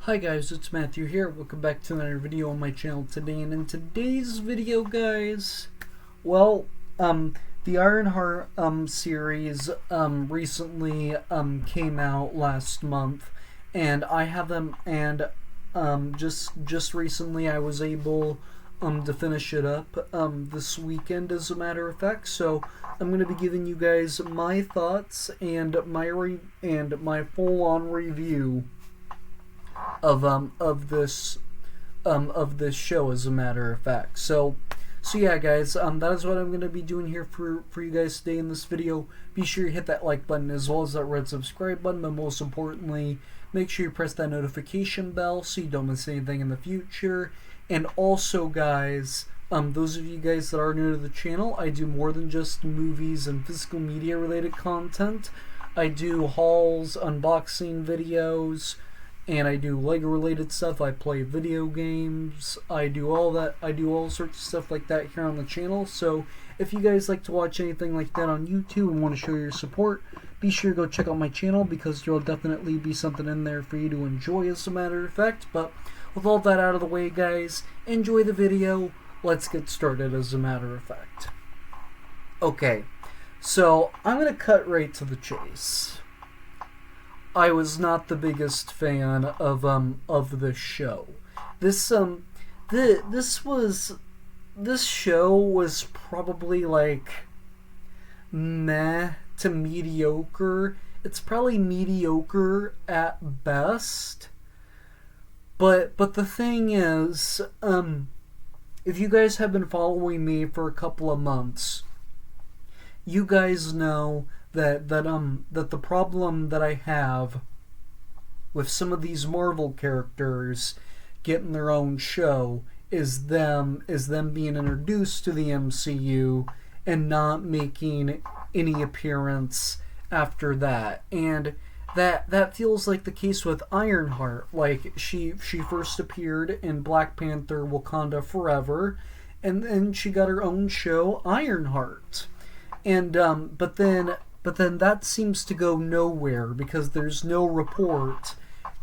Hi guys, it's Matthew here. Welcome back to another video on my channel today. And in today's video, guys, the Ironheart series recently came out last month, and I have them, and just recently I was able to finish it up this weekend, as a matter of fact. So I'm going to be giving you guys my thoughts and my full-on review of this show, as a matter of fact. So yeah, guys, that is what I'm going to be doing here for you guys today in this video. Be sure you hit that like button as well as that red subscribe button, but most importantly, make sure you press that notification bell so you don't miss anything in the future. And also, guys, those of you guys that are new to the channel, I do more than just movies and physical media related content. I do hauls, unboxing videos, and I do LEGO related stuff. I play video games. I do all that. I do all sorts of stuff like that here on the channel. So if you guys like to watch anything like that on YouTube and want to show your support, be sure to go check out my channel, because there will definitely be something in there for you to enjoy, as a matter of fact. But with all that out of the way, guys, enjoy the video. Let's get started, as a matter of fact. Okay, so I'm going to cut right to the chase. I was not the biggest fan of this show. This show was probably like meh to mediocre. It's probably mediocre at best. But the thing is, if you guys have been following me for a couple of months, you guys know that the problem that I have with some of these Marvel characters getting their own show is them being introduced to the MCU and not making any appearance after that. And that feels like the case with Ironheart. Like, she first appeared in Black Panther: Wakanda Forever, and then she got her own show, Ironheart. And but then that seems to go nowhere, because there's no report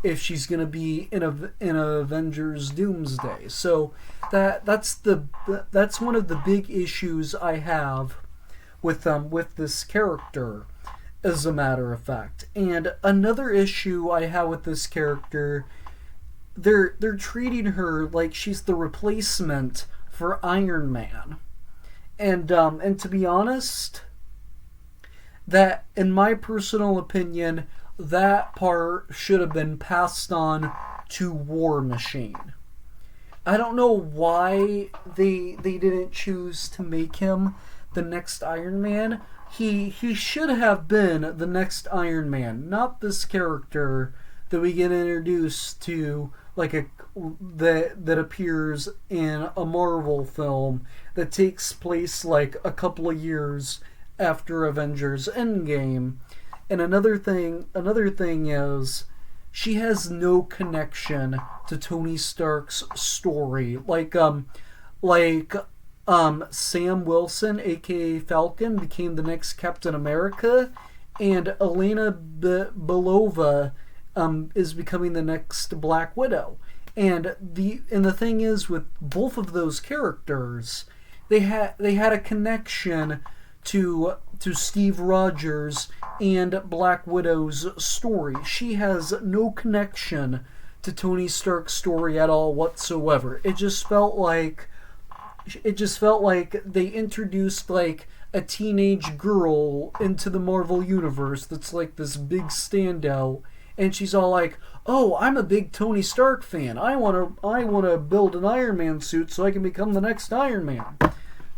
if she's going to be in Avengers Doomsday. So that's one of the big issues I have with this character, as a matter of fact. And another issue I have with this character, they're treating her like she's the replacement for Iron Man. And to be honest, that, in my personal opinion, that part should have been passed on to War Machine. I don't know why they didn't choose to make him the next Iron Man. He should have been the next Iron Man, not this character that we get introduced to, like that appears in a Marvel film that takes place like a couple of years after Avengers Endgame. And another thing is, she has no connection to Tony Stark's story. Like Sam Wilson, aka Falcon, became the next Captain America, and Elena Belova is becoming the next Black Widow. And the thing is, with both of those characters, they had a connection to Steve Rogers and Black Widow's story. She has no connection to Tony Stark's story at all whatsoever. It just felt like they introduced like a teenage girl into the Marvel universe that's like this big standout, and she's all like, "Oh, I'm a big Tony Stark fan. I wanna build an Iron Man suit so I can become the next Iron Man."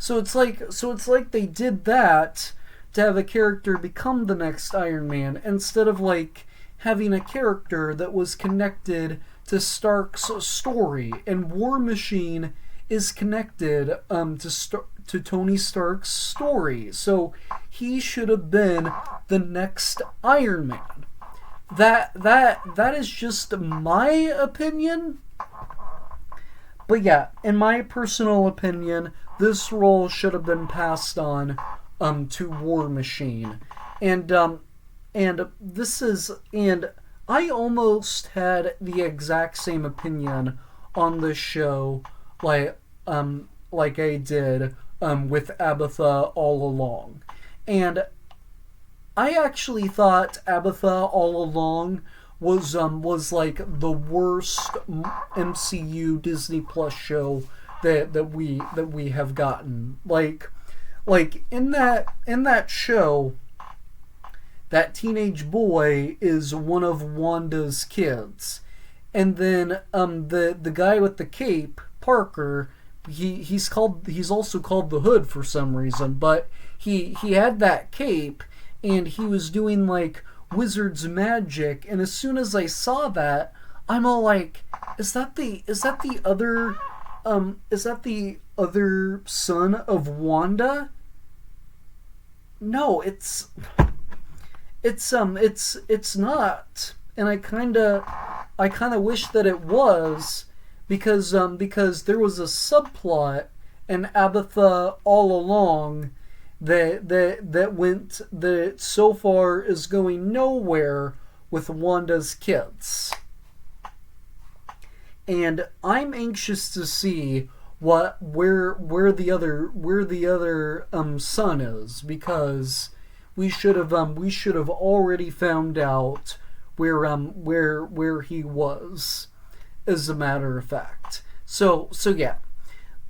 So it's like they did that to have a character become the next Iron Man, instead of like having a character that was connected to Stark's story. And War Machine is connected to Tony Stark's story, so he should have been the next Iron Man. That is just my opinion. But yeah, in my personal opinion, this role should have been passed on to War Machine. And I almost had the exact same opinion on this show, like like I did with Abatha all along, and I actually thought Abatha all along was like the worst MCU Disney Plus show that we have gotten. Like in that show, that teenage boy is one of Wanda's kids, and then the guy with the cape, Parker, he's also called the Hood for some reason, but he had that cape and he was doing like wizard's magic, and as soon as I saw that, I'm all like, is that the other son of Wanda? No, it's not, and I kinda wish that it was, because there was a subplot in Abatha all along that so far is going nowhere with Wanda's kids, and I'm anxious to see where the other son is, because we should have already found out where he was, as a matter of fact. So yeah.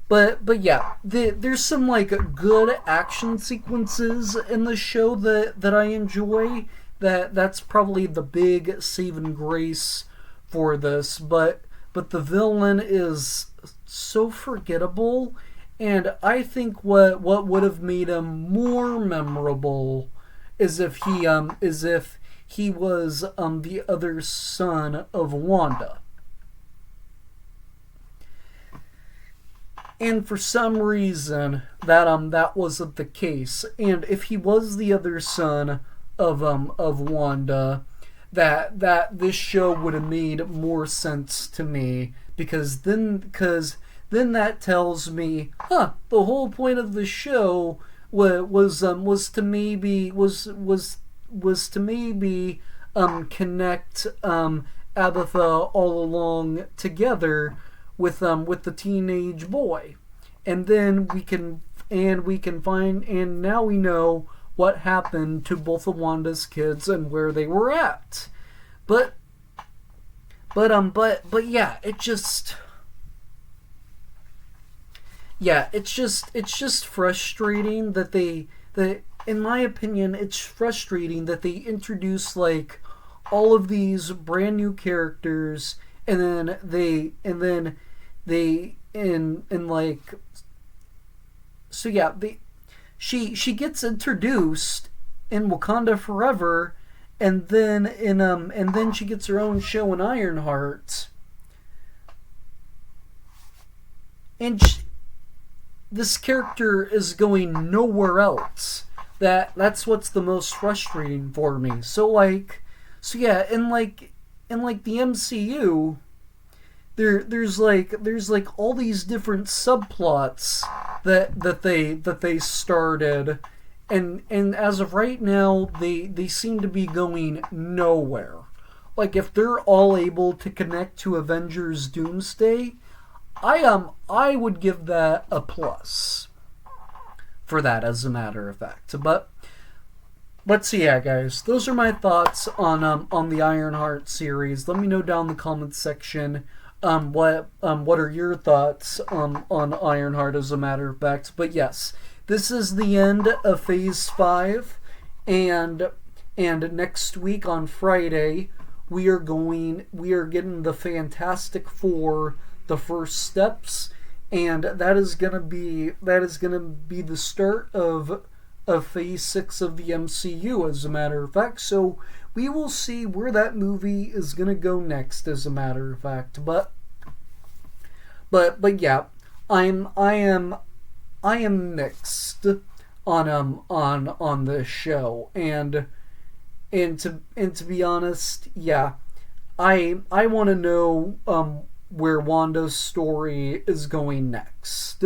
But yeah, there's some like good action sequences in the show that I enjoy. That's probably the big saving grace for this. But the villain is so forgettable, and I think what would have made him more memorable is if he was the other son of Wanda. And for some reason that wasn't the case. And if he was the other son of Wanda, that this show would have made more sense to me, because then that tells me, the whole point of the show was to maybe connect Abatha all along together with the teenage boy, and then we can find, and now we know what happened to both of Wanda's kids and where they were at. But yeah, it's just frustrating that in my opinion, it's frustrating that they introduce like all of these brand new characters, and then they in like, so yeah, she gets introduced in Wakanda Forever, and then she gets her own show in Ironheart, and this character is going nowhere else. That's what's the most frustrating for me. So yeah, in the MCU, there's like all these different subplots that they started, and as of right now, they seem to be going nowhere. Like, if they're all able to connect to Avengers Doomsday, I would give that a plus for that, as a matter of fact. But so yeah, guys, those are my thoughts on the Ironheart series. Let me know down in the comments section what are your thoughts on Ironheart, as a matter of fact. But yes, this is the end of Phase 5, and next week on Friday we are getting the Fantastic Four, the first steps, and that is gonna be the start of Phase 6 of the MCU, as a matter of fact. So we will see where that movie is gonna go next, as a matter of fact. But yeah, I am mixed on this show, and to be honest, yeah, I want to know where Wanda's story is going next,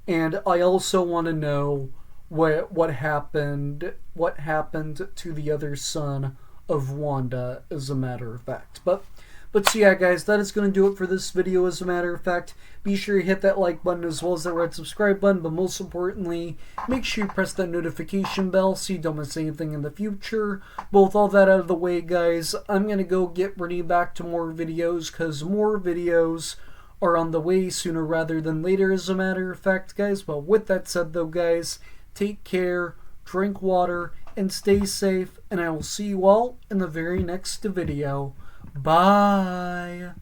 and I also want to know what happened to the other son of Wanda, as a matter of fact. But so yeah, guys, that is going to do it for this video, as a matter of fact. Be sure you hit that like button as well as that red subscribe button, but most importantly, make sure you press that notification bell so you don't miss anything in the future. Both all that out of the way, guys, I'm going to go get ready back to more videos, because more videos are on the way sooner rather than later, as a matter of fact, guys. Well, with that said, though, guys, take care, drink water, and stay safe, and I will see you all in the very next video. Bye.